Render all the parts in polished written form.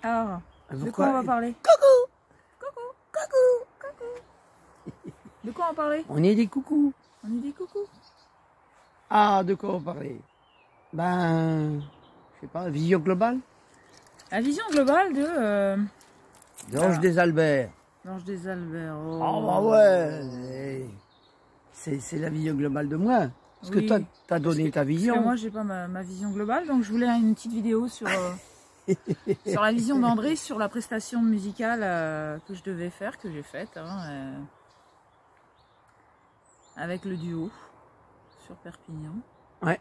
Alors, de quoi on va parler? Coucou! Coucou! Coucou! Coucou! De quoi on va parler? On est des coucous. On est des coucous. Ah, de quoi on va parler? Ben, je sais pas, vision globale? La vision globale de... L'Ange des Albert. L'Ange des Albert. Oh, Oh bah ouais, c'est la vision globale de moi. Parce Oui, que toi, t'as donné ta parce que vision. moi, j'ai pas ma vision globale, donc je voulais une petite vidéo sur, sur la vision d'André, sur la prestation musicale que je devais faire, que j'ai faite, hein, avec le duo sur Perpignan. Ouais.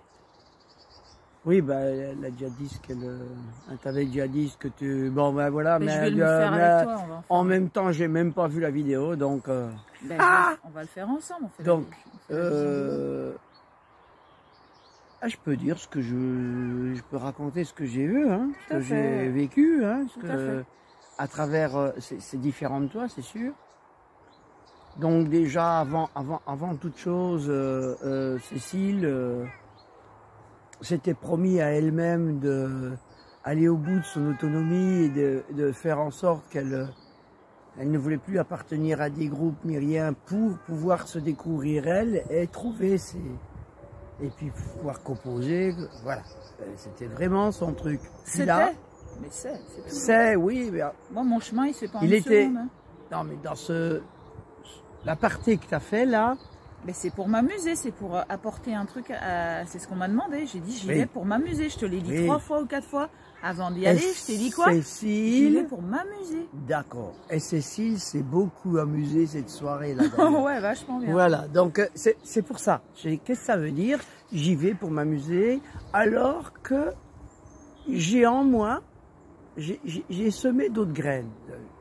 Oui, bah, elle a déjà dit ce qu'elle... Elle t'avait déjà dit ce que tu... Bon, ben voilà, Mais mais... je vais le faire avec toi, on va en même temps, j'ai même pas vu la vidéo, donc... Ben, on va le faire ensemble, on fait Donc, on fait la vision. je peux dire ce que je peux raconter ce que j'ai vu, hein, ce Tout à que fait. j'ai vécu, hein, ce Tout à que, fait. à travers, c'est différent de toi, c'est sûr. Donc déjà, avant toute chose, Cécile s'était promis à elle-même de aller au bout de son autonomie et de faire en sorte qu'elle elle ne voulait plus appartenir à des groupes ni rien pour pouvoir se découvrir elle et trouver ses... Et puis pouvoir composer, voilà. C'était vraiment son truc. C'était. Mais C'est, oui. Mais, moi, mon chemin, il se fait pas en il une était... seconde. Hein. Non, mais dans ce... L'aparté que tu as fait là... Mais c'est pour m'amuser, c'est pour apporter un truc, c'est ce qu'on m'a demandé. J'ai dit, j'y Oui. vais pour m'amuser. Je te l'ai dit Oui. 3 fois ou 4 fois avant d'y aller. Je t'ai dit quoi? J'y vais Cécile... pour m'amuser. D'accord. Et Cécile s'est beaucoup amusée cette soirée-là. Ouais, vachement bien. Voilà, donc c'est pour ça. Qu'est-ce que ça veut dire? J'y vais pour m'amuser, alors que j'ai en moi, j'ai semé d'autres graines,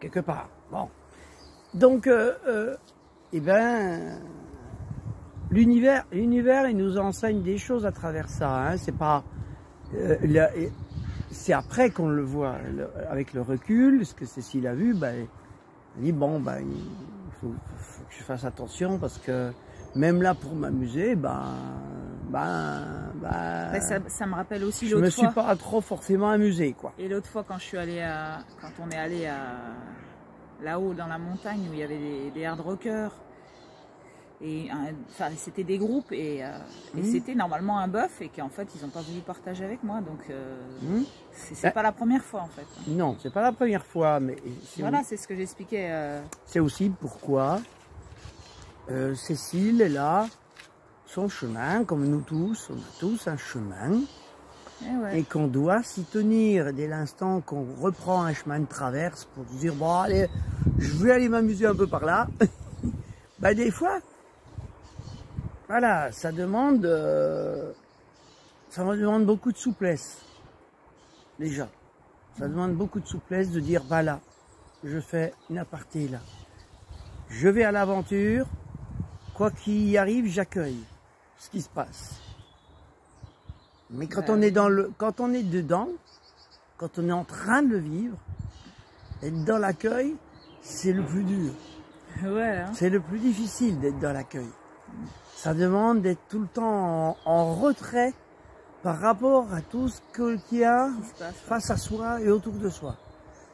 quelque part. Bon. Donc, eh ben, l'univers, il nous enseigne des choses à travers ça. Hein. C'est pas... c'est après qu'on le voit, avec le recul, ce que Cécile a vu, ben, elle dit, bon, ben, il faut que je fasse attention parce que même là, pour m'amuser, Ça me rappelle aussi je l'autre me fois. suis pas trop forcément amusé, quoi. Et l'autre fois, quand je suis allée quand on est allé là-haut dans la montagne où il y avait des hard rockers, et enfin c'était des groupes et c'était normalement un bœuf et qu'en fait ils n'ont pas voulu partager avec moi, donc c'est pas la première fois en fait. Non, c'est pas la première fois, mais Voilà, c'est ce que j'expliquais. C'est aussi pourquoi Cécile est là, son chemin, comme nous tous, on a tous un chemin. Ouais. Et qu'on doit s'y tenir dès l'instant qu'on reprend un chemin de traverse pour se dire, bon allez, je vais aller m'amuser un peu par là. Ben, des fois, voilà, ça me demande beaucoup de souplesse, déjà. Ça demande beaucoup de souplesse de dire, bah là, je fais une aparté là. Je vais à l'aventure, quoi qu'il y arrive, j'accueille ce qui se passe. Mais quand on est quand on est dedans, quand on est en train de le vivre, être dans l'accueil, c'est le plus dur. Ouais, hein. C'est le plus difficile d'être dans l'accueil. Ça demande d'être tout le temps en retrait par rapport à tout ce qu'il y a face à soi et autour de soi.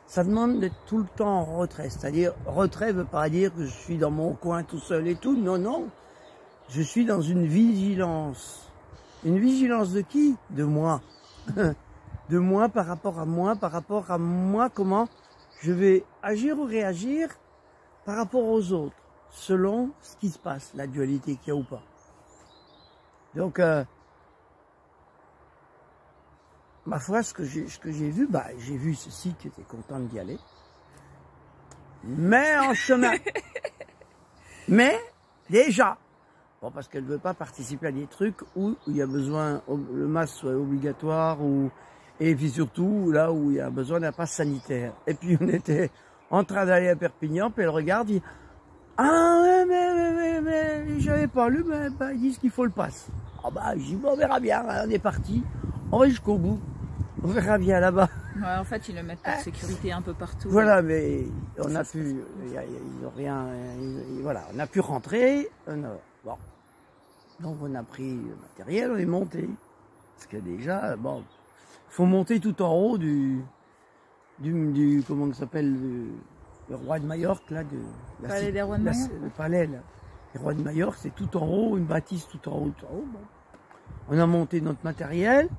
Ça demande d'être tout le temps en retrait. C'est-à-dire, retrait ne veut pas dire que je suis dans mon coin tout seul et tout. Non, non. Je suis dans une vigilance. Une vigilance de qui? De moi. De moi, par rapport à moi, comment je vais agir ou réagir par rapport aux autres, selon ce qui se passe, la dualité qu'il y a ou pas. Donc, ma foi, ce que j'ai vu, bah, j'ai vu ceci qui était contente d'y aller. Mais en chemin. Mais, déjà, bon, parce qu'elle ne veut pas participer à des trucs où il y a besoin, le masque soit obligatoire, et puis surtout là où il y a besoin d'un pass sanitaire. Et puis on était en train d'aller à Perpignan, puis elle regarde, dit « Ah ouais, mais j'avais pas lu, mais ils disent qu'il faut le pass. » Ah bah, je dis, bon, on verra bien, on est parti, on va jusqu'au bout, on verra bien là-bas. Ouais, en fait, ils le mettent pour sécurité un peu partout. Voilà, mais on a pu, ils ont rien, voilà, on a pu rentrer, bon. Donc on a pris le matériel, on est monté. Parce que déjà, bon, faut monter tout en haut comment ça s'appelle, le roi de Majorque, là, le palais des rois de Majorque. Le palais, là. Les rois de Majorque, c'est tout en haut, une bâtisse tout en haut, tout en haut. Bon. On a monté notre matériel.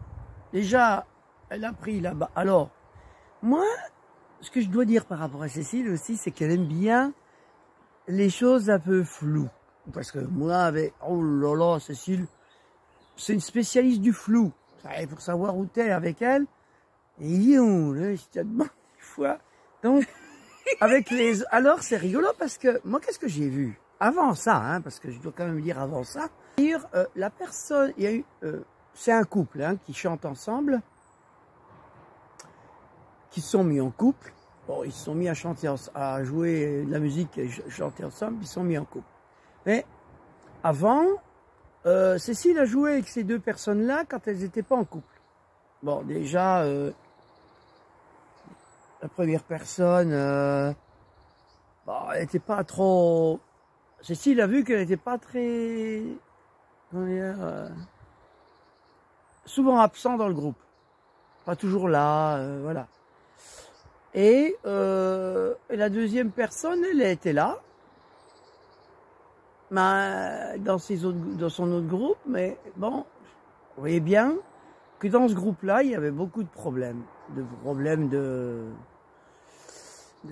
Déjà, elle a pris là-bas. Alors, moi, ce que je dois dire par rapport à Cécile aussi, c'est qu'elle aime bien les choses un peu floues. Parce que moi, avec, oh là là, Cécile, c'est une spécialiste du flou. Pour savoir où t'es avec elle. Et yo, là, j'étais dedans une fois. Donc, avec les... Alors, c'est rigolo parce que, moi, qu'est-ce que j'ai vu? Avant ça, hein, parce que je dois quand même dire avant ça. La personne, il y a eu... c'est un couple, hein, qui chante ensemble. Qui se sont mis en couple. Bon, ils se sont mis à chanter, à jouer de la musique et chanter ensemble. Ils se sont mis en couple. Mais, avant, Cécile a joué avec ces deux personnes-là quand elles n'étaient pas en couple. Bon, déjà... la première personne, bon, elle n'était pas trop... Cécile a vu qu'elle n'était pas très... comment dire, souvent absent dans le groupe. Pas toujours là, voilà. Et la deuxième personne, elle était là. Mais dans son autre groupe, mais bon, vous voyez bien que dans ce groupe-là, il y avait beaucoup de problèmes. De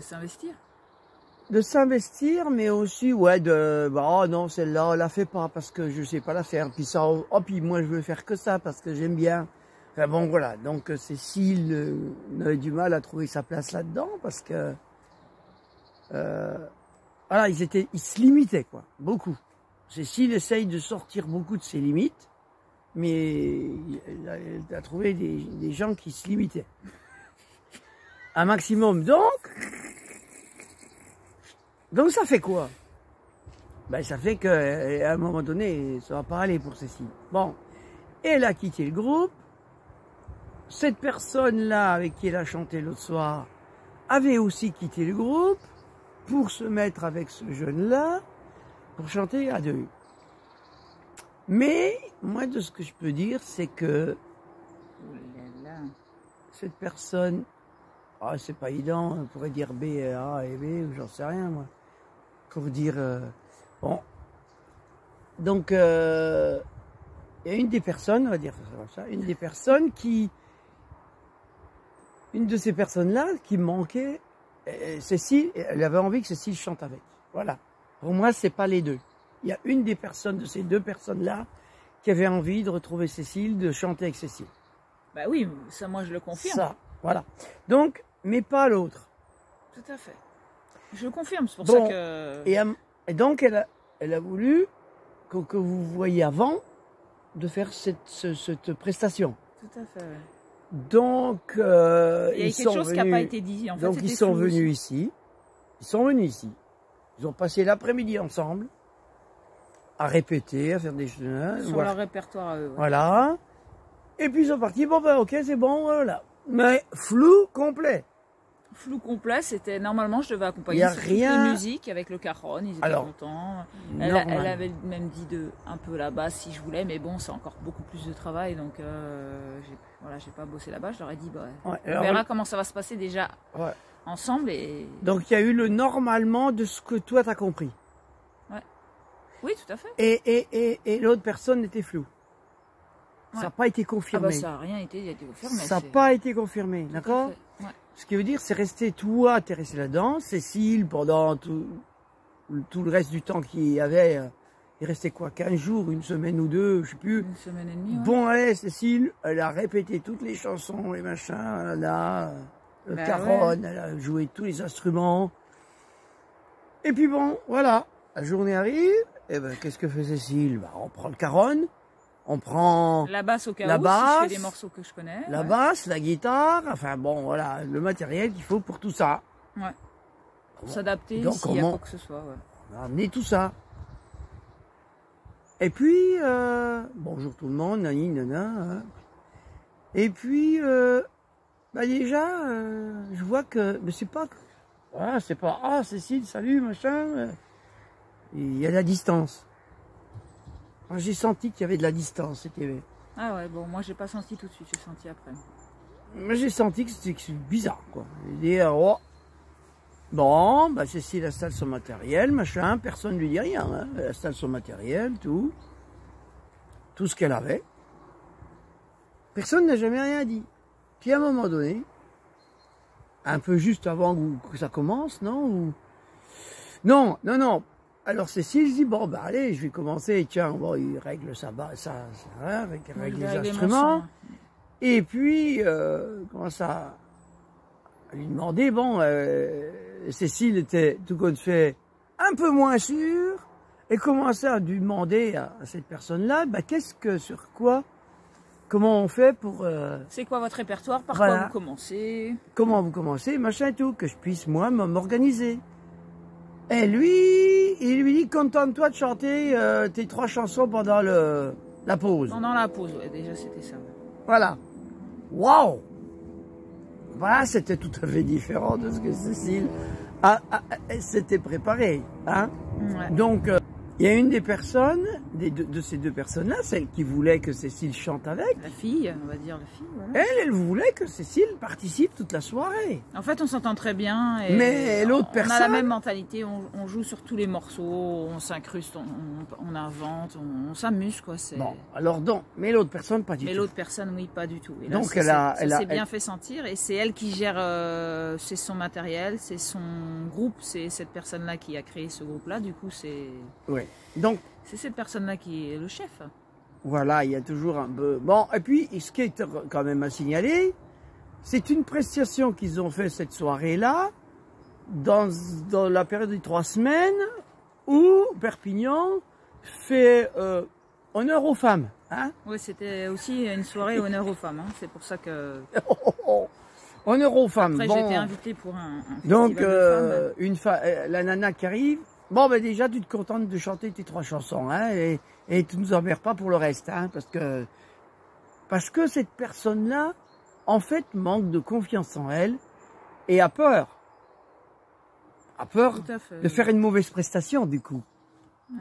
s'investir. De s'investir, mais aussi, ouais, oh non, celle-là, on la fait pas parce que je sais pas la faire. Puis ça, oh, puis moi, je veux faire que ça parce que j'aime bien. Enfin bon, voilà. Donc, Cécile avait du mal à trouver sa place là-dedans parce que, voilà, ils se limitaient, quoi. Beaucoup. Cécile essaye de sortir beaucoup de ses limites. Mais elle a trouvé des gens qui se limitaient. Un maximum, donc ça fait quoi? Ben, ça fait qu'à un moment donné, ça va pas aller pour Cécile. Bon, elle a quitté le groupe. Cette personne-là, avec qui elle a chanté l'autre soir, avait aussi quitté le groupe pour se mettre avec ce jeune-là, pour chanter à deux. Mais, moi, de ce que je peux dire, c'est que cette personne, ah, c'est pas évident, on pourrait dire B, A et B, ou j'en sais rien, moi. Pour dire, bon. Donc, il y a une des personnes, on va dire ça, une des personnes une de ces personnes-là qui manquait, Cécile, elle avait envie que Cécile chante avec. Voilà. Pour moi, c'est pas les deux. Il y a une des personnes de ces deux personnes-là qui avait envie de retrouver Cécile, de chanter avec Cécile. Bah oui, ça moi je le confirme. Ça, voilà. Donc, mais pas l'autre. Tout à fait. Je le confirme, c'est pour ça que... Et donc, elle a voulu que vous voyiez avant de faire cette prestation. Tout à fait, ouais. Donc, il y a quelque chose qui n'a pas été dit. En fait, donc, ils sont venus ici. Ils sont venus ici. Ils ont passé l'après-midi ensemble. À répéter, à faire des choses. Sur leur répertoire à eux. Ouais. Voilà. Et puis ils sont partis, bon ben ok, c'est bon, voilà. Mais flou complet. Flou complet, c'était normalement je devais accompagner sur toutes les musiques avec le cajon, ils étaient contents. Elle avait même dit un peu la basse si je voulais, mais bon, c'est encore beaucoup plus de travail, donc j'ai pas bossé la basse, je leur ai dit, on verra comment ça va se passer déjà ensemble. Et... Donc il y a eu le normalement de ce que toi t'as compris. Oui, tout à fait. Et l'autre personne était floue. Ouais. Ça n'a pas été confirmé. Ah bah ça n'a rien été confirmé. Ça n'a pas été confirmé, d'accord? Ouais. Ce qui veut dire, c'est resté, toi, t'es resté là-dedans, Cécile, pendant tout le reste du temps qu'il y avait, il restait quoi, 15 jours, une semaine ou deux, je sais plus. Une semaine et demie, ouais. Bon, allez, Cécile, elle a répété toutes les chansons, les machins, le caron, elle a joué tous les instruments. Et puis bon, voilà, la journée arrive. Et ben, qu'est-ce que fait Cécile? Ben, on prend le caron, on prend la basse au cas où, si je fais des morceaux que je connais. La basse, la guitare, enfin bon, voilà, le matériel qu'il faut pour tout ça. Ouais. Pour s'adapter s'il y a quoi que ce soit. Ouais. On a amené tout ça. Et puis, bonjour tout le monde, nani, nana. Hein. Et puis, bah déjà, je vois que, mais c'est pas, ah Cécile, salut, machin. Il y a de la distance. J'ai senti qu'il y avait de la distance. Ah ouais, bon, moi j'ai pas senti tout de suite, j'ai senti après. j'ai senti que c'était bizarre, quoi. J'ai dit, oh, bon, bah Cécile installe son matériel, machin, personne ne lui dit rien, hein. Elle installe son matériel, tout ce qu'elle avait. Personne n'a jamais rien dit. Puis à un moment donné, un peu juste avant que ça commence, non? Non. Alors Cécile, je dis, bon, bah allez, je vais commencer. Tiens, bon, il règle il règle les instruments. Et puis, commence à lui demander, bon, Cécile était tout compte fait un peu moins sûre, et commençait à lui demander à cette personne-là, bah comment on fait pour... c'est quoi votre répertoire? Par quoi vous commencez? Comment vous commencez, machin et tout, que je puisse, moi, m'organiser. Et lui, il lui dit, contente-toi de chanter tes 3 chansons pendant la pause. Pendant la pause, ouais, déjà c'était ça. Voilà. Waouh! Voilà, c'était tout à fait différent de ce que Cécile s'était préparée. Hein? Ouais. Donc, il y a une des personnes, de ces 2 personnes-là, celle qui voulait que Cécile chante avec. La fille, on va dire la fille, voilà. Elle voulait que Cécile participe toute la soirée. En fait, on s'entend très bien. Et mais l'autre personne... On a la même mentalité, on joue sur tous les morceaux, on s'incruste, on invente, on s'amuse, quoi. Bon, alors donc, mais l'autre personne, pas du tout. Mais l'autre personne, oui, pas du tout. Et là, donc ça s'est bien fait sentir, et c'est elle qui gère, c'est son matériel, c'est son groupe, c'est cette personne-là qui a créé ce groupe-là, du coup, c'est... Oui. Donc, c'est cette personne-là qui est le chef. Voilà, il y a toujours un peu... Bon, et puis, ce qui est quand même à signaler, c'est une prestation qu'ils ont fait cette soirée-là, dans la période des 3 semaines, où Perpignan fait honneur aux femmes. Hein? Oui, c'était aussi une soirée honneur aux femmes. Hein. C'est pour ça que... Honneur aux femmes. Après, bon. j'ai été invitée pour un donc, de la nana qui arrive, bon, ben déjà, tu te contentes de chanter tes 3 chansons, hein, et tu nous emmerdes pas pour le reste, hein, parce que cette personne-là, en fait, manque de confiance en elle et a peur. A peur de faire une mauvaise prestation, du coup. Ouais.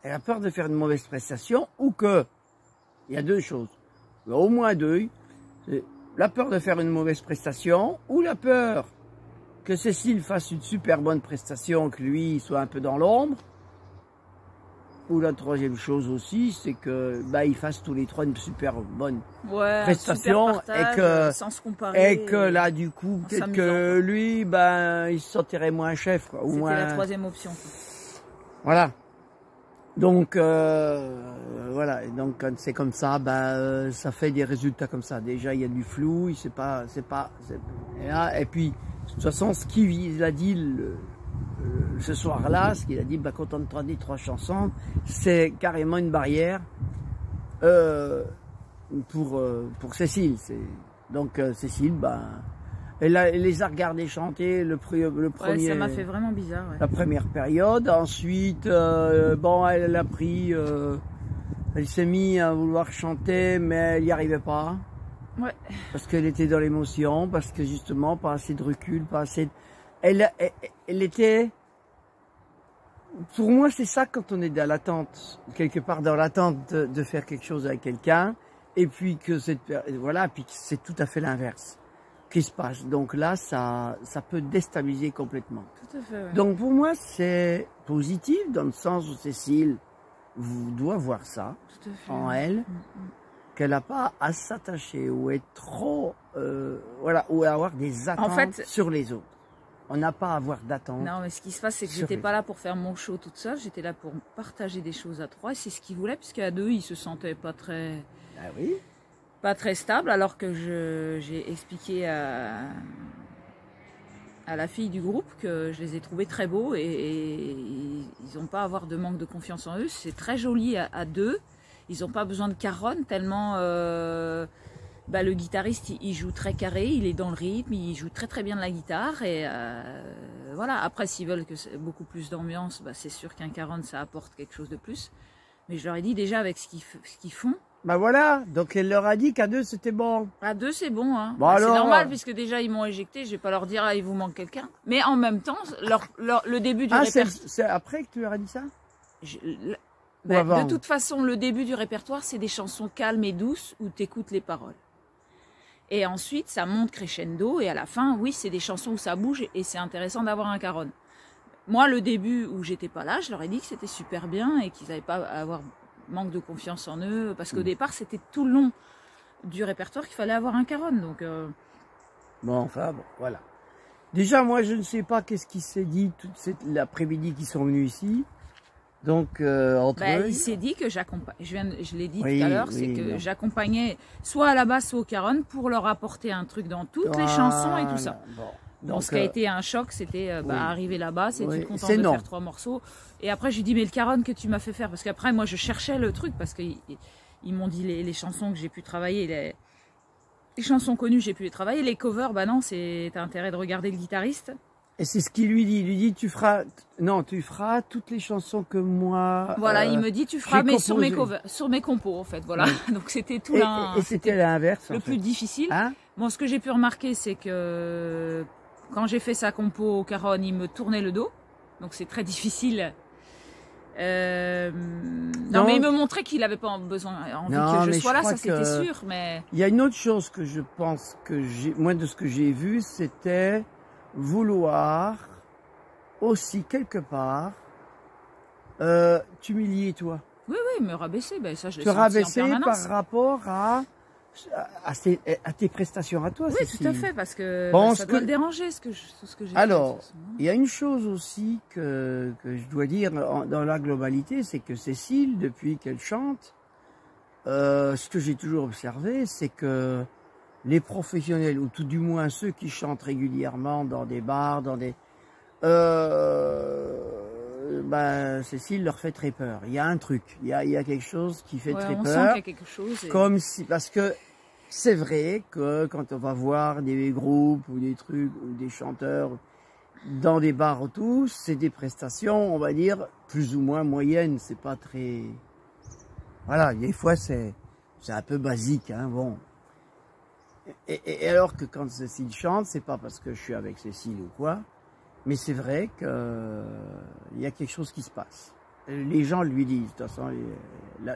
Elle a peur de faire une mauvaise prestation, ou que, il y a 2 choses, au moins 2, la peur de faire une mauvaise prestation, ou la peur que Cécile fasse une super bonne prestation, que lui soit un peu dans l'ombre. Ou la 3e chose aussi, c'est que il fasse tous les 3 une super bonne prestation, super partage, sans se comparer, et que là du coup peut-être que lui il se sentirait moins chef, quoi. C'était la 3e option. Voilà. Donc voilà, et donc quand c'est comme ça, ça fait des résultats comme ça. Déjà il y a du flou, et puis de toute façon ce qu'il a dit ce soir-là, ce qu'il a dit, contente-toi des 3 chansons, c'est carrément une barrière pour Cécile. Donc Cécile, elle les a regardés chanter le premier. Ça m'a fait vraiment bizarre. Ouais. La première période. Ensuite, elle a pris, elle s'est mise à vouloir chanter, mais elle n'y arrivait pas. Ouais. Parce qu'elle était dans l'émotion, parce que justement, pas assez de recul, pas assez de... Elle était... Pour moi, c'est ça quand on est dans l'attente, quelque part dans l'attente de faire quelque chose avec quelqu'un, et puis que puis c'est tout à fait l'inverse qui se passe. Donc là, ça peut déstabiliser complètement. Tout à fait. Ouais. Donc pour moi, c'est positif dans le sens où Cécile doit voir ça en elle, qu'elle n'a pas à s'attacher ou être trop, ou à avoir des attentes sur les autres. On n'a pas à avoir d'attente. Non, mais ce qui se passe, c'est que j'étais pas là pour faire mon show toute seule. J'étais là pour partager des choses à 3. Et c'est ce qu'ils voulaient, puisqu'à 2, ils se sentaient pas très... pas très stable, alors que j'ai expliqué à la fille du groupe que je les ai trouvés très beaux et ils n'ont pas à avoir de manque de confiance en eux. C'est très joli à 2. Ils n'ont pas besoin de caronne tellement... le guitariste, il joue très carré, il est dans le rythme, il joue très très bien de la guitare et voilà. Après, s'ils veulent que c'est beaucoup plus d'ambiance, c'est sûr qu'un caron ça apporte quelque chose de plus. Mais je leur ai dit déjà avec ce qu'ils font. Voilà, donc elle leur a dit qu'à 2 c'était bon. À 2 c'est bon, hein. C'est normal puisque déjà ils m'ont éjecté, je vais pas leur dire il vous manque quelqu'un. Mais en même temps, le début du répertoire. C'est après que tu leur as dit ça? De toute façon, le début du répertoire, c'est des chansons calmes et douces où tu écoutes les paroles. Et ensuite, ça monte crescendo. Et à la fin, oui, c'est des chansons où ça bouge et c'est intéressant d'avoir un caron. Moi, le début où j'étais pas là, je leur ai dit que c'était super bien et qu'ils n'avaient pas à avoir manque de confiance en eux. Parce qu'au départ, c'était tout le long du répertoire qu'il fallait avoir un caron. Donc, bon, enfin, bon, voilà. Déjà, moi, je ne sais pas qu'est-ce qui s'est dit l'après-midi qu'ils sont venus ici. Donc, entre eux... Il s'est dit que j'accompagne, je l'ai dit tout à l'heure, c'est que j'accompagnais soit à la basse, soit au caron pour leur apporter un truc dans toutes les chansons et tout ça. Bon. Donc, ce qui a été un choc, c'était arriver là-bas, c'est tu content de faire 3 morceaux. Et après, j'ai dit, mais le caron que tu m'as fait faire, parce qu'après, moi, je cherchais le truc, parce qu'ils m'ont dit les chansons que j'ai pu travailler, les chansons connues, j'ai pu les travailler. Les covers, bah non, t'as intérêt de regarder le guitariste. Et c'est ce qu'il lui dit. Il lui dit, tu feras toutes les chansons que moi. Voilà, il me dit, tu feras, mais sur mes covers, sur mes compos, en fait. Voilà. Oui. Donc c'était tout là. Et c'était l'inverse. Le plus difficile. Hein? Bon, ce que j'ai pu remarquer, c'est que quand j'ai fait sa compo au caron, il me tournait le dos. Donc c'est très difficile. Non, mais il me montrait qu'il n'avait pas envie que je sois là, ça c'était sûr. Mais il y a une autre chose que je pense que moi de ce que j'ai vu, c'était vouloir aussi quelque part t'humilier toi. Oui, me rabaisser, ben ça je l'ai te senti rabaisser en permanence. par rapport à tes prestations à toi. Oui, Cécile. tout à fait, parce que ça doit le déranger tout ce que j'ai fait. Alors, il y a une chose aussi que je dois dire dans la globalité, c'est que Cécile, depuis qu'elle chante, ce que j'ai toujours observé, c'est que les professionnels, ou tout du moins ceux qui chantent régulièrement dans des bars, dans des... Cécile leur fait très peur. Il y a un truc, il y a quelque chose qui fait très on peur. Sent qu'il y a quelque chose. Comme si, parce que c'est vrai que quand on va voir des groupes ou des trucs ou des chanteurs dans des bars ou tout, c'est des prestations, on va dire, plus ou moins moyennes. C'est pas très... Voilà, des fois c'est un peu basique, hein, bon. Et alors que quand Cécile chante, c'est pas parce que je suis avec Cécile ou quoi, mais c'est vrai qu'il y a quelque chose qui se passe. Les gens lui disent, de toute façon,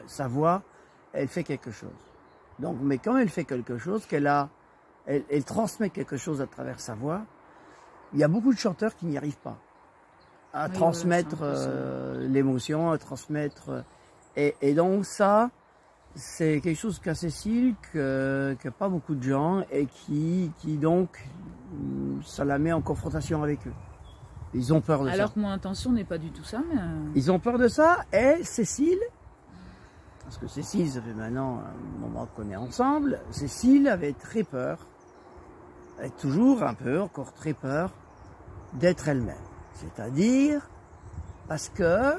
sa voix, elle fait quelque chose. Donc, mais quand elle fait quelque chose, elle transmet quelque chose à travers sa voix, il y a beaucoup de chanteurs qui n'y arrivent pas à transmettre l'émotion, à transmettre... Et donc ça, c'est quelque chose qu'a Cécile, que pas beaucoup de gens, et qui donc, ça la met en confrontation avec eux. Ils ont peur de ça. Alors que mon intention n'est pas du tout ça, mais... Ils ont peur de ça, et Cécile, parce que Cécile, ça fait maintenant un moment qu'on est ensemble, Cécile avait très peur, elle a toujours un peu, encore très peur, d'être elle-même. C'est-à-dire, parce que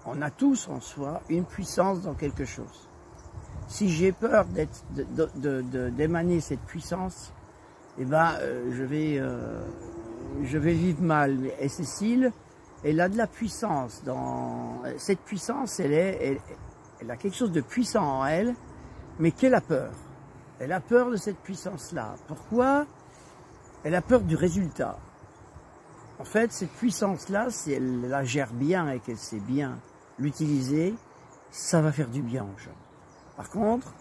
on a tous en soi une puissance dans quelque chose. Si j'ai peur d'émaner cette puissance, eh ben, je vais vivre mal. Et Cécile, elle a de la puissance. Cette puissance, elle a quelque chose de puissant en elle, mais qu'elle a peur. Elle a peur de cette puissance-là. Pourquoi? Elle a peur du résultat. En fait, cette puissance-là, si elle la gère bien et qu'elle sait bien l'utiliser, ça va faire du bien aux gens. Par contre,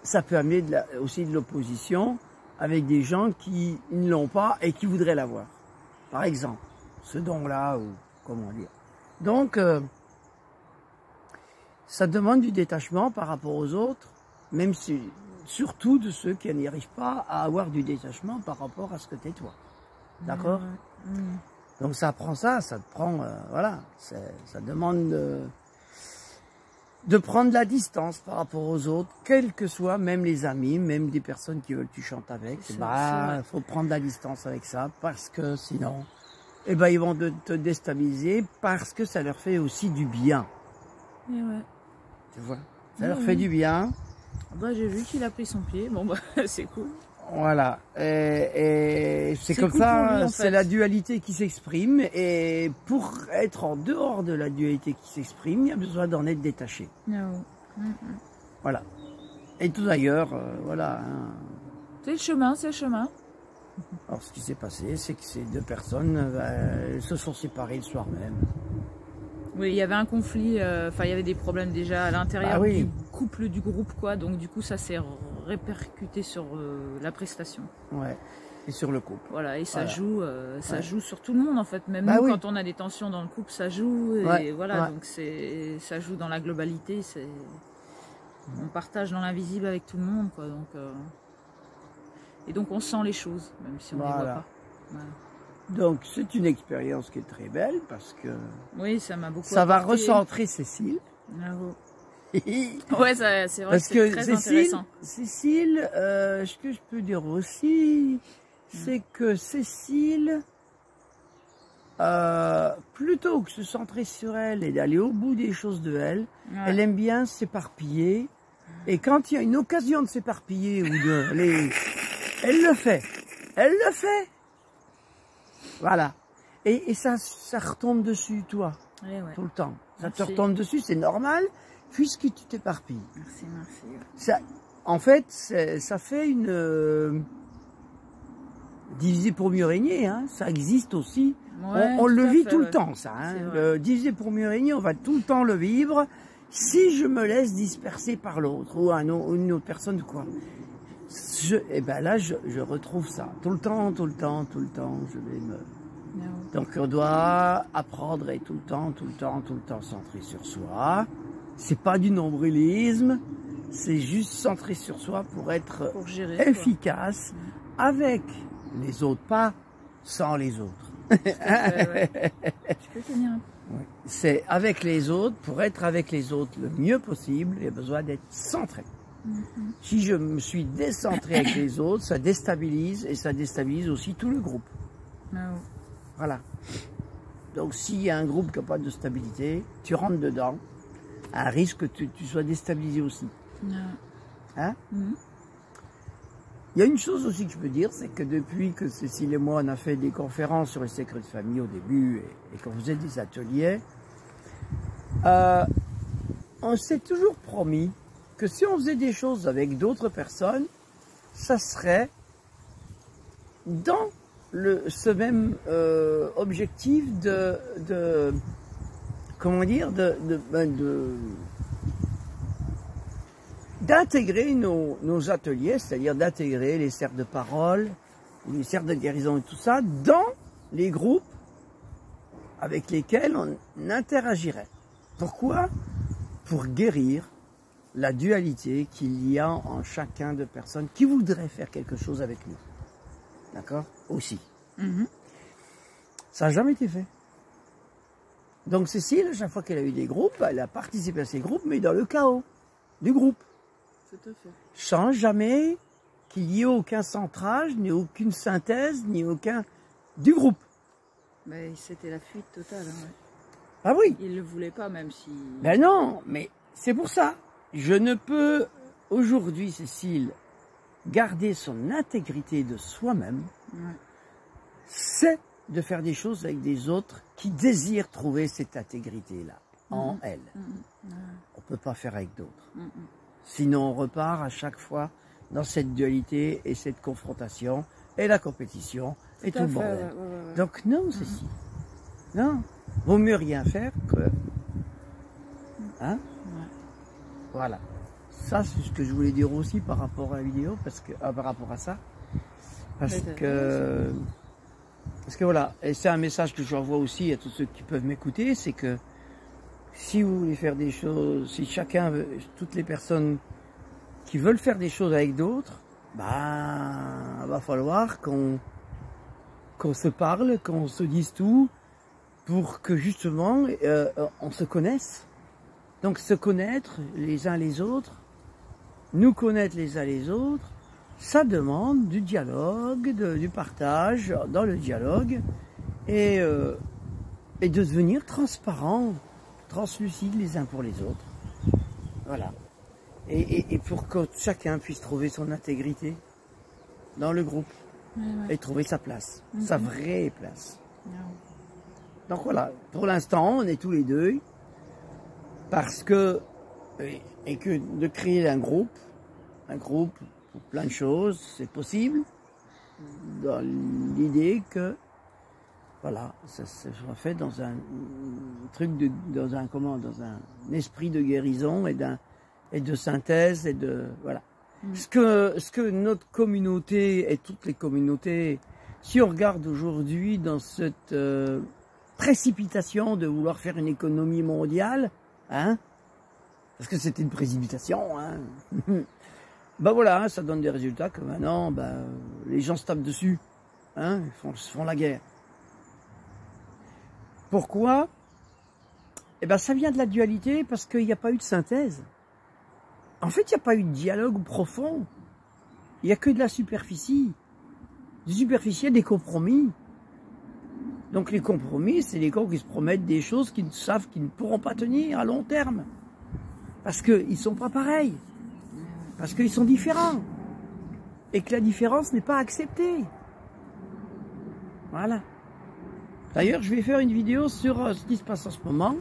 ça peut amener aussi de l'opposition avec des gens qui ne l'ont pas et qui voudraient l'avoir. Par exemple, ce don-là, ou comment dire. Donc, ça demande du détachement par rapport aux autres, même si, surtout de ceux qui n'y arrivent pas à avoir du détachement par rapport à ce que t'es toi. D'accord? Donc ça prend ça te prend, voilà, ça demande de prendre la distance par rapport aux autres, quels que soient, même les amis, même des personnes qui veulent que tu chantes avec. Faut prendre la distance avec ça, parce que sinon, ils vont te déstabiliser, parce que ça leur fait aussi du bien. Et ouais. Tu vois, ça leur fait du bien. J'ai vu qu'il a pris son pied, bon c'est cool. Voilà, et c'est comme cool ça, lui, en fait. C'est la dualité qui s'exprime, et pour être en dehors de la dualité qui s'exprime, il y a besoin d'en être détaché. Voilà. Et tout d'ailleurs, voilà. Hein. C'est le chemin, c'est le chemin. Alors ce qui s'est passé, c'est que ces deux personnes se sont séparées le soir même. Oui, il y avait un conflit, il y avait des problèmes déjà à l'intérieur du couple, du groupe, quoi, donc du coup ça s'est répercuter sur la prestation. Ouais. Et sur le couple. Voilà, et ça joue sur tout le monde en fait. Même nous, quand on a des tensions dans le couple, ça joue. Et voilà, donc ça joue dans la globalité. On partage dans l'invisible avec tout le monde, quoi. Et donc on sent les choses, même si on ne les voit pas. Voilà. Donc c'est une expérience qui est très belle parce que oui, ça m'a beaucoup ça va recentrer Cécile. Ouais, c'est vrai parce que c'est très intéressant. Cécile, ce que je peux dire aussi, c'est que Cécile, plutôt que de se centrer sur elle et d'aller au bout des choses de elle, elle aime bien s'éparpiller. Et quand il y a une occasion de s'éparpiller ou de aller, elle le fait. Elle le fait. Voilà. Et ça retombe dessus, toi, tout le temps. Ça te retombe dessus, c'est normal, puisque tu t'éparpilles. Merci, merci. Ça, en fait, ça fait une... diviser pour mieux régner, hein, ça existe aussi. Ouais, on le vit tout le temps, ça. Hein. Diviser pour mieux régner, on va tout le temps le vivre. Si je me laisse disperser par l'autre, ou une autre personne, quoi. Et ben là, je retrouve ça. Tout le temps, je vais me... Donc on doit apprendre à être tout le temps centré sur soi. C'est pas du nombrilisme, c'est juste centré sur soi pour être efficace avec les autres, pas sans les autres. Tu peux tenir. C'est avec les autres, pour être avec les autres le mieux possible, il y a besoin d'être centré. Si je me suis décentré avec les autres, ça déstabilise et ça déstabilise aussi tout le groupe. Voilà. Donc s'il y a un groupe qui n'a pas de stabilité, tu rentres dedans, à risque que tu sois déstabilisé aussi. Hein? Il y a une chose aussi que je peux dire, c'est que depuis que Cécile et moi on a fait des conférences sur les secrets de famille au début et qu'on faisait des ateliers, on s'est toujours promis que si on faisait des choses avec d'autres personnes, ça serait dans ce même objectif comment dire, d'intégrer nos ateliers, c'est-à-dire d'intégrer les cercles de parole, les cercles de guérison et tout ça, dans les groupes avec lesquels on interagirait. Pourquoi? Pour guérir la dualité qu'il y a en chacun de personnes qui voudraient faire quelque chose avec nous. D'accord? Aussi. Ça n'a jamais été fait. Donc Cécile, à chaque fois qu'elle a eu des groupes, elle a participé à ces groupes, mais dans le chaos du groupe. Tout à fait. Sans jamais qu'il y ait aucun centrage, ni aucune synthèse, ni aucun... du groupe. Mais c'était la fuite totale. Hein, Ah oui. Il ne le voulait pas, même si... Ben non, mais c'est pour ça. Je ne peux aujourd'hui, Cécile, garder son intégrité de soi-même. C'est de faire des choses avec des autres qui désirent trouver cette intégrité-là en elles. On ne peut pas faire avec d'autres. Sinon, on repart à chaque fois dans cette dualité et cette confrontation et la compétition et tout le bordel. Donc non, Cécile. Non. Vaut mieux rien faire que... Hein? Voilà. Ça, c'est ce que je voulais dire aussi par rapport à la vidéo, parce que, par rapport à ça. Parce que voilà, et c'est un message que j'envoie aussi à tous ceux qui peuvent m'écouter, c'est que si vous voulez faire des choses, si chacun, toutes les personnes qui veulent faire des choses avec d'autres, ben, va falloir qu'on se parle, qu'on se dise tout, pour que justement, on se connaisse. Donc se connaître les uns les autres, nous connaître les uns les autres, ça demande du dialogue, du partage dans le dialogue et de devenir transparent, translucide les uns pour les autres. Voilà. Et pour que chacun puisse trouver son intégrité dans le groupe et trouver sa place, sa vraie place. Donc voilà, pour l'instant, on est tous les deux parce que, et que de créer un groupe pour plein de choses, c'est possible, dans l'idée que, voilà, ça soit fait dans un truc, dans un esprit de guérison et de synthèse et de, voilà. Ce que notre communauté et toutes les communautés, si on regarde aujourd'hui dans cette précipitation de vouloir faire une économie mondiale, hein, parce que c'était une précipitation, hein, ben voilà, hein, ça donne des résultats que maintenant, ben, les gens se tapent dessus, hein, ils se font la guerre. Pourquoi? Eh ben, ça vient de la dualité parce qu'il n'y a pas eu de synthèse. En fait, il n'y a pas eu de dialogue profond. Il n'y a que de la superficie. Du superficiel, des compromis. Donc les compromis, c'est les gens qui se promettent des choses qu'ils savent qu'ils ne pourront pas tenir à long terme. Parce qu'ils ne sont pas pareils. Parce qu'ils sont différents. Et que la différence n'est pas acceptée. Voilà. D'ailleurs, je vais faire une vidéo sur ce qui se passe en ce moment.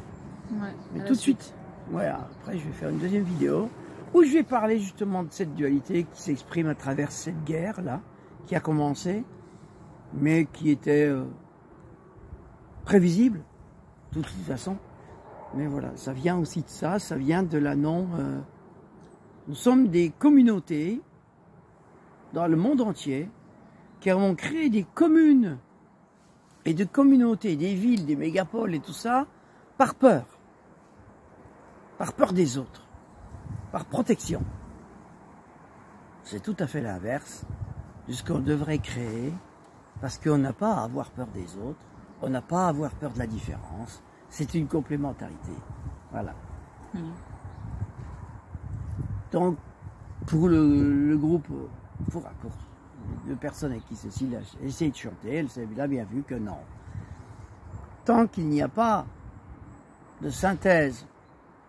Ouais, mais tout de suite. Ouais, après, je vais faire une deuxième vidéo où je vais parler justement de cette dualité qui s'exprime à travers cette guerre-là, qui a commencé, mais qui était prévisible, de toute façon. Mais voilà, ça vient aussi de ça, ça vient de la non... nous sommes des communautés, dans le monde entier, qui avons créé des communes et de communautés, des villes, des mégapoles et tout ça, par peur des autres, par protection. C'est tout à fait l'inverse de ce qu'on devrait créer, parce qu'on n'a pas à avoir peur des autres, on n'a pas à avoir peur de la différence, c'est une complémentarité. Voilà. Donc, pour le groupe, pour de personnes avec qui Cécile a essayé de chanter, elle a bien vu que non. Tant qu'il n'y a pas de synthèse,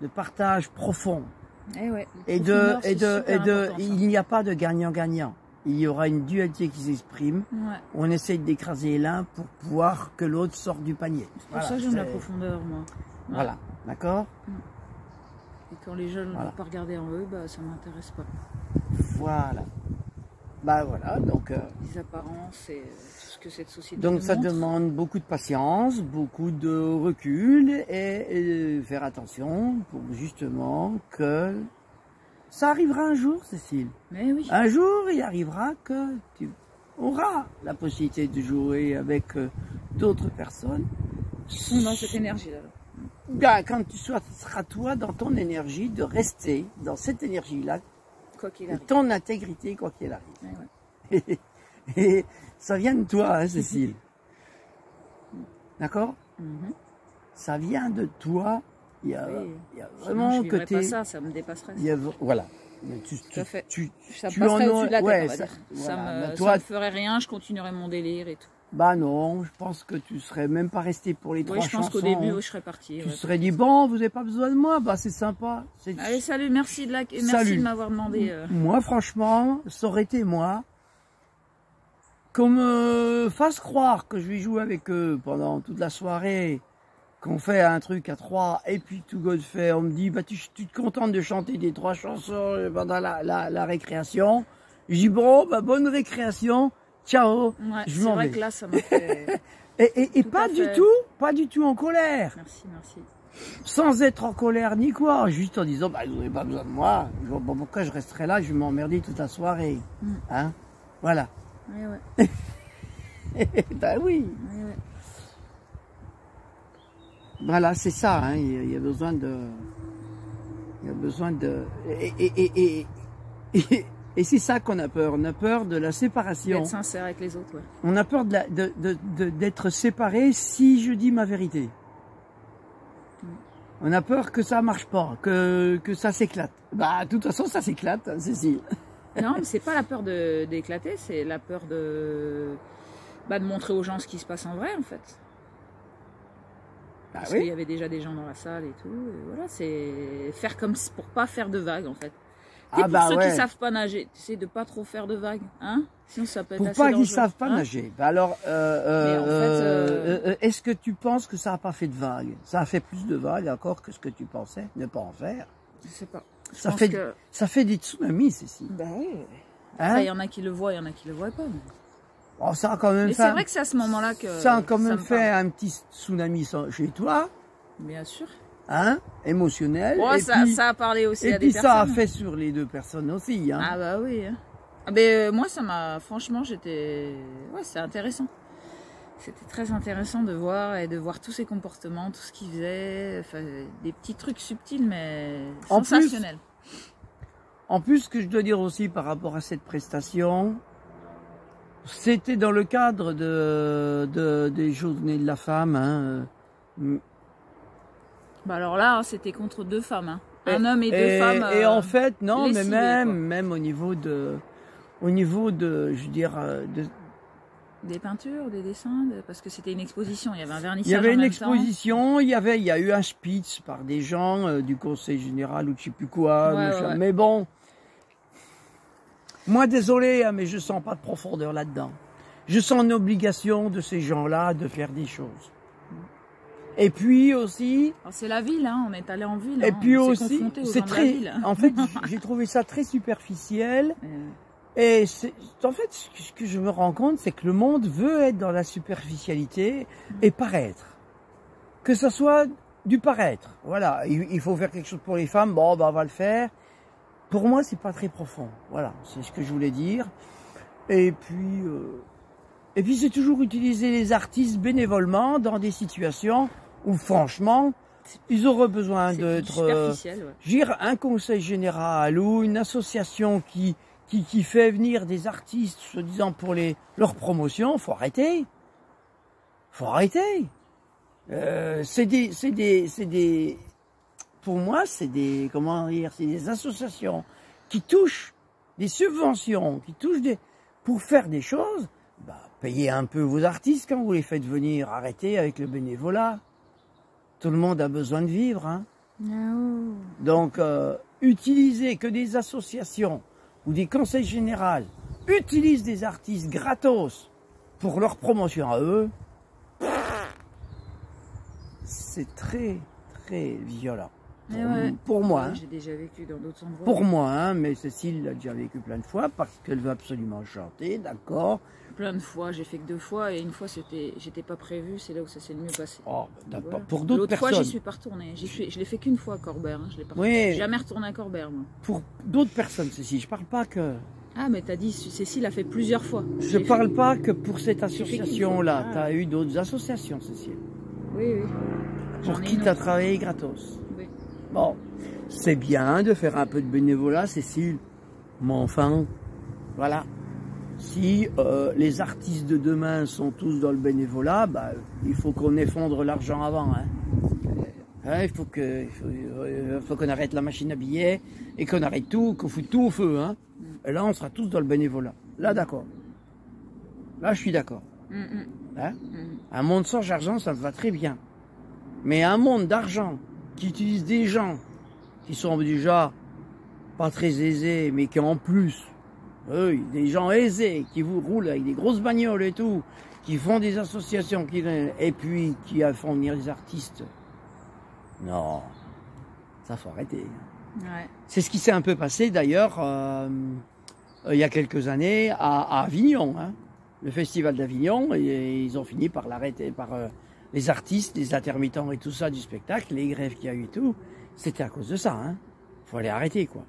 de partage profond, il n'y a pas de gagnant-gagnant. Il y aura une dualité qui s'exprime. Ouais. On essaye d'écraser l'un pour pouvoir que l'autre sorte du panier. C'est pour ça que j'aime la profondeur, moi. Ouais. Voilà, d'accord. Et quand les jeunes ne vont pas regarder en eux, bah, ça ne m'intéresse pas. Voilà. Bah voilà, donc... les apparences et tout ce que cette société donc ça montre. demande beaucoup de patience, beaucoup de recul et faire attention pour justement que ça arrivera un jour, Cécile. Mais oui. Un jour, il arrivera que tu auras la possibilité de jouer avec d'autres personnes. Dans cette énergie-là. Ben, quand tu seras toi dans ton énergie, de rester dans cette énergie-là, quoi qu'il arrive. Ton intégrité, quoi qu'il arrive. Ouais. Et ça vient de toi, hein, Cécile. D'accord? Ça vient de toi. Il y a vraiment que tu pas ça me dépasserait. Voilà. Tout à fait. Ça passerait au-dessus de la tête, on va dire. Ça me ferait rien, je continuerais mon délire et tout. Bah non, je pense que tu serais même pas resté pour les trois chansons. Oui, je pense qu'au début, je serais partie. Tu serais dit, bon, vous n'avez pas besoin de moi, bah c'est sympa. Allez, salut, merci de m'avoir demandé. Moi, franchement, ça aurait été moi. Qu'on me fasse croire que je vais jouer avec eux pendant toute la soirée, qu'on fait un truc à trois, et puis tout God fait, on me dit, bah tu te contentes de chanter des trois chansons pendant la récréation. Je dis, bon, bah bonne récréation. Ciao, ouais, je m'en vais. C'est vrai que là, ça m'a fait... et pas du tout en colère. Merci. Sans être en colère ni quoi, juste en disant, bah vous n'avez pas besoin de moi, bon, pourquoi je resterai là, je vais m'emmerder toute la soirée. Hein? Voilà. Ouais. Ben oui. Ouais. Voilà, c'est ça, hein, il y a besoin de... Et c'est ça qu'on a peur. On a peur de la séparation. D'être sincère avec les autres, ouais. On a peur d'être séparé si je dis ma vérité. On a peur que ça marche pas, que ça s'éclate. Bah, de toute façon, ça s'éclate, hein, Cécile. Non, mais c'est pas la peur d'éclater, c'est la peur de montrer aux gens ce qui se passe en vrai, en fait. Parce qu'il y avait déjà des gens dans la salle et tout. Et voilà, c'est faire comme pour pas faire de vagues, en fait. Pour ceux qui savent pas nager, tu sais, de pas trop faire de vagues, hein? Sinon ça peut être assez dangereux. Pour pas qu'ils savent pas nager. Bah alors, est-ce que tu penses que ça a pas fait de vagues? Ça a fait plus de vagues encore que ce que tu pensais ne pas en faire? Je sais pas. Ça fait des tsunamis, Cécile. Bah oui. Hein? Il y en a qui le voient, il y en a qui le voient pas. Mais... Oh, ça a quand même fait... c'est vrai que c'est à ce moment-là que ça a quand même fait un petit tsunami chez toi. Bien sûr. hein, émotionnel. Ouais, et ça, puis, ça a parlé aussi à des puis personnes. ça a fait sur les deux personnes aussi. Hein. Ah bah oui. Hein. Ah ben, moi, ça m'a... Franchement, j'étais... Ouais, c'est intéressant. C'était très intéressant de voir tous ses comportements, tout ce qu'il faisait. Enfin, des petits trucs subtils, mais sensationnels. En plus, ce que je dois dire aussi par rapport à cette prestation, c'était dans le cadre des Journées de la femme. Hein. Bah alors là, c'était contre 2 femmes. Hein. Un homme et 2 femmes. Et en fait, non, mais lessivées, même au niveau de, je veux dire, des peintures, des dessins, parce que c'était une exposition, il y avait un vernissage. Il y avait une exposition, il y a eu un speech par des gens du Conseil général ou je sais plus quoi. Ouais. Mais bon, moi désolé, hein, mais je sens pas de profondeur là-dedans. Je sens une obligation de ces gens-là de faire des choses. Et puis aussi, c'est la ville, hein, on est allé en ville. Et hein, puis aussi, c'est très. En fait, j'ai trouvé ça très superficiel. Et en fait, ce que je me rends compte, c'est que le monde veut être dans la superficialité et paraître. Que ce soit du paraître. Voilà, il faut faire quelque chose pour les femmes, bon, bah, on va le faire. Pour moi, c'est pas très profond. Voilà, c'est ce que je voulais dire. Et puis c'est toujours utiliser les artistes bénévolement dans des situations où, franchement, ils auraient besoin d'être, un conseil général ou une association qui fait venir des artistes, soi-disant pour leur promotion. Faut arrêter. Pour moi, c'est des associations qui touchent des subventions, pour faire des choses. Bah, payez un peu vos artistes quand vous les faites venir. Arrêtez avec le bénévolat. Tout le monde a besoin de vivre, hein. No. Donc, utilisez que des associations ou des conseils généraux utilisent des artistes gratos pour leur promotion à eux, c'est très, très violent. Pour moi. J'ai déjà vécu dans d'autres endroits. Pour moi, hein, mais Cécile l'a déjà vécu plein de fois parce qu'elle veut absolument chanter, d'accord. Plein de fois, j'ai fait que 2 fois et une fois j'étais pas prévu, c'est là où ça s'est le mieux passé. Oh, voilà. Pour d'autres personnes. L'autre fois, j'y suis pas retournée. Je l'ai fait qu'une fois à Corbert. Hein. Je l'ai pas jamais retourné à Corbert, moi. Pour d'autres personnes, Cécile, je parle pas que. Ah, mais t'as dit, Cécile a fait plusieurs fois. Je parle pas que pour cette association-là. T'as eu d'autres associations, Cécile. Oui. Pour qui t'as travaillé gratos. Oui. Bon, c'est bien de faire un peu de bénévolat, Cécile. Mais enfin, voilà. Si les artistes de demain sont tous dans le bénévolat, bah, il faut qu'on effondre l'argent avant. Hein. Il faut qu'on arrête la machine à billets et qu'on arrête tout, qu'on fout tout au feu. Hein. Et là, on sera tous dans le bénévolat. Là, d'accord. Là, je suis d'accord. Hein. Un monde sans argent, ça me va très bien. Mais un monde d'argent qui utilise des gens qui sont déjà pas très aisés, mais qui en plus... des gens aisés qui vous roulent avec des grosses bagnoles et tout, qui font des associations, et puis qui font venir des artistes. Non, ça faut arrêter. Ouais. C'est ce qui s'est un peu passé d'ailleurs il y a quelques années à Avignon, hein, le festival d'Avignon, et ils ont fini par l'arrêter, par les artistes, les intermittents et tout ça du spectacle, les grèves qu'il y a eu et tout. C'était à cause de ça, hein. Faut aller arrêter, quoi.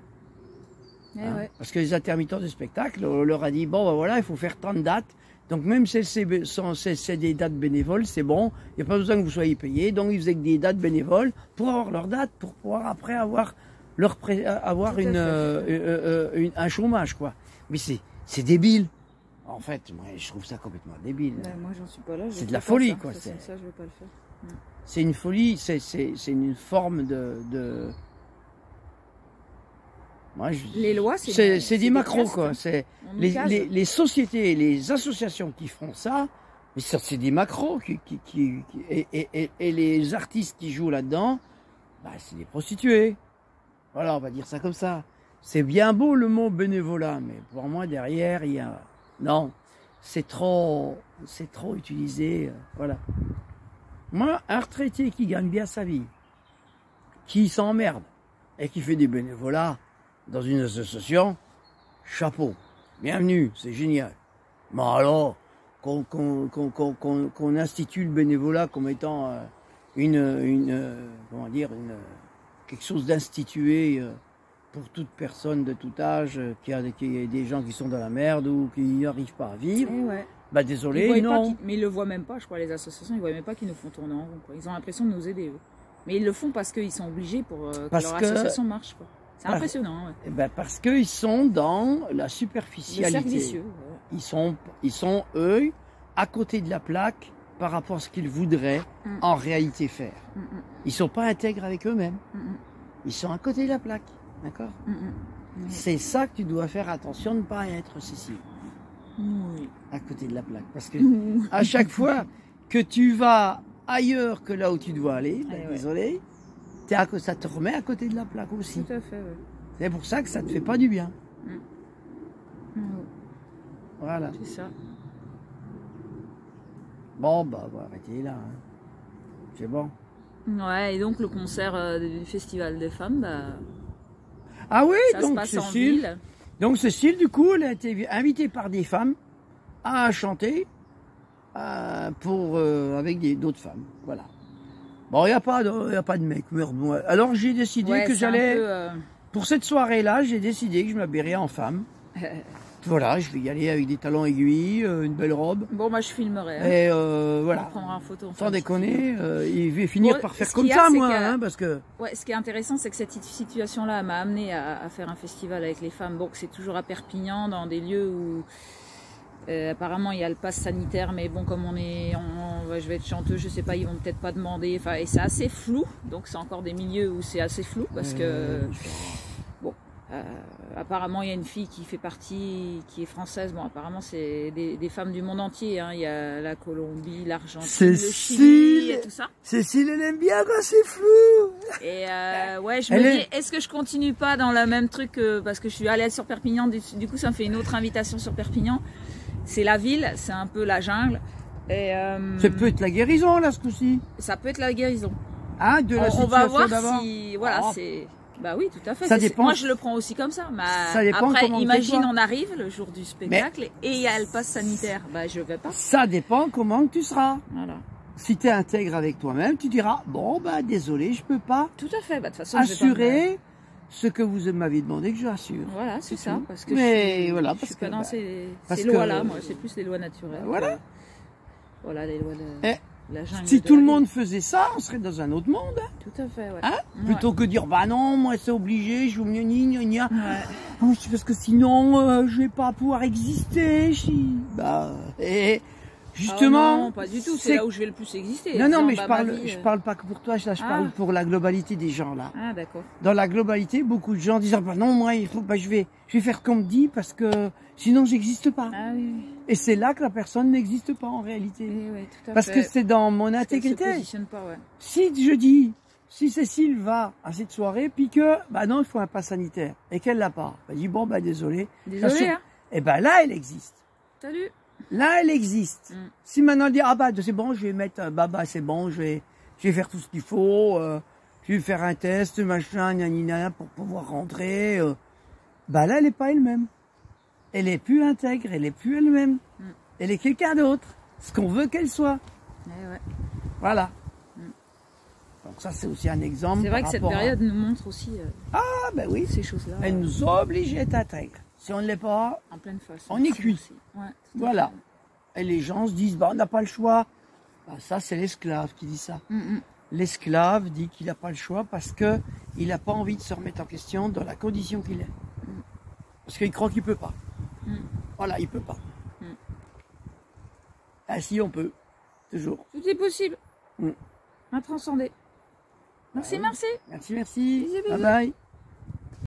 Hein, ouais. Parce que les intermittents du spectacle, on leur a dit, bon, ben voilà, il faut faire 30 dates. Donc même si c'est des dates bénévoles, c'est bon, il n'y a pas besoin que vous soyez payés. Donc ils faisaient des dates bénévoles pour avoir leurs dates, pour pouvoir après avoir un chômage, quoi. Mais c'est débile. En fait, moi, je trouve ça complètement débile. Moi, j'en suis pas là. C'est de la folie, quoi. Ça, je vais pas le faire. C'est une folie, c'est une forme de... Moi, les lois, c'est des macros, quoi. C'est les sociétés, les associations qui font ça, mais ça, c'est des macros et les artistes qui jouent là-dedans, bah, c'est des prostituées. Voilà, on va dire ça comme ça. C'est bien beau le mot bénévolat, mais pour moi derrière il y a non, c'est trop utilisé, voilà. Moi, un retraité qui gagne bien sa vie, qui s'emmerde et qui fait des bénévolats dans une association, chapeau, bienvenue, c'est génial. Mais alors, qu'on institue le bénévolat comme étant comment dire, quelque chose d'institué pour toute personne de tout âge qui a des gens qui sont dans la merde ou qui n'arrivent pas à vivre. Ouais. Bah désolé, non. Mais ils le voient même pas, je crois, les associations, ils voient même pas qu'ils nous font tourner en rond, quoi. Ils ont l'impression de nous aider, eux. Mais ils le font parce qu'ils sont obligés pour que leur association marche, quoi. C'est impressionnant, ouais. Eh ben parce qu'ils sont dans la superficialité. Le cercle vicieux, ouais. Ils sont, eux, à côté de la plaque par rapport à ce qu'ils voudraient en réalité faire. Ils sont pas intègres avec eux-mêmes. Ils sont à côté de la plaque, d'accord? C'est ça que tu dois faire attention de ne pas être, Cécile. Oui. À côté de la plaque. Parce que à chaque fois que tu vas ailleurs que là où tu dois aller, désolé, ça te remet à côté de la plaque aussi. Tout à fait, ouais. C'est pour ça que ça te fait pas du bien. Voilà. C'est ça. Bon, bah, on va arrêter là. Hein. C'est bon. Ouais, et donc le concert du Festival des femmes, bah... Ah oui, ça donc se passe Cécile. En ville. Donc Cécile, du coup, elle a été invitée par des femmes à chanter avec d'autres femmes. Voilà. Bon, il n'y a pas de mec. Alors j'ai décidé que j'allais... Pour cette soirée-là, j'ai décidé que je m'habillerais en femme. Voilà, je vais y aller avec des talons aiguilles, une belle robe. Bon, moi je filmerai. Hein. Et voilà. On prendra en photo. Sans déconner, il va finir par faire comme ça, moi, hein, parce que... Ouais, ce qui est intéressant, c'est que cette situation-là m'a amené à faire un festival avec les femmes. Bon, c'est toujours à Perpignan, dans des lieux où apparemment il y a le pass sanitaire, mais bon, comme je vais être chanteuse, je sais pas, ils vont peut-être pas demander. Enfin, et c'est assez flou, donc c'est encore des milieux où c'est assez flou parce que... Bon. Apparemment, il y a une fille qui fait partie, qui est française. Bon, apparemment, c'est des femmes du monde entier. Hein. Il y a la Colombie, l'Argentine, le Chili, et tout ça. Cécile, elle aime bien quand c'est flou. Et ouais, je me dis, est-ce que je continue pas dans le même truc parce que je suis allée sur Perpignan. Du coup, ça me fait une autre invitation sur Perpignan. C'est la ville, c'est un peu la jungle. Et ça peut être la guérison là, ce coup-ci. Ça peut être la guérison. Ah, de la situation on va voir d'avant. si, voilà, c'est. Bah oui, tout à fait. Ça dépend. Moi, je le prends aussi comme ça. Ça dépend après, comment imagine, on arrive le jour du spectacle et il y a le pass sanitaire. Bah, je vais pas. Ça dépend comment tu seras. Voilà. Si tu es intègre avec toi-même, tu diras bon bah désolé, je peux pas. Tout à fait. Bah, de toute façon, assurer ce que vous m'avez demandé que je rassure. Voilà, c'est ça. Parce que parce que dans ces lois-là, moi, c'est plus les lois naturelles. Voilà. Voilà les lois de. Si tout le monde faisait ça, on serait dans un autre monde. Hein. Tout à fait, ouais. Hein plutôt que de dire, bah non, moi c'est obligé, je vous gna. Oh, parce que sinon, je vais pas pouvoir exister. Bah, et justement. Non, pas du tout, c'est là où je vais le plus exister. Non, mais je parle pas que pour toi, je parle pour la globalité des gens là. Ah, d'accord. Dans la globalité, beaucoup de gens disent, bah non, moi, je vais faire comme dit parce que sinon j'existe pas. Ah oui. Et c'est là que la personne n'existe pas en réalité. Oui, tout à parce fait. Que c'est dans mon intégrité. Elle se positionne pas, ouais. Si Cécile va à cette soirée, puis que, bah non, il faut un pass sanitaire, et qu'elle l'a pas, elle dit, bon, bah désolé. Désolé, hein. Et ben là, elle existe. Salut. Là, elle existe. Si maintenant elle dit, ah bah c'est bon, je vais mettre, c'est bon, je vais faire tout ce qu'il faut, je vais faire un test, machin, gna, pour pouvoir rentrer, bah là, elle n'est pas elle-même. Elle est plus intègre, elle est plus elle-même. Elle est quelqu'un d'autre. Ce qu'on veut qu'elle soit. Ouais. Voilà. Donc ça, c'est aussi un exemple. C'est vrai que cette période nous montre aussi ben oui. ces choses-là. Elle nous oblige à être intègre. Si on ne l'est pas, en pleine face, on est cuit. Ouais, voilà. Et les gens se disent, bah, on n'a pas le choix. Bah, ça, c'est l'esclave qui dit ça. L'esclave dit qu'il n'a pas le choix parce qu'il n'a pas envie de se remettre en question dans la condition qu'il est. Parce qu'il croit qu'il ne peut pas. Voilà, il ne peut pas. Ah si, on peut. Toujours. Tout est possible. À transcender. Merci. Merci. Bisous. Bye bye.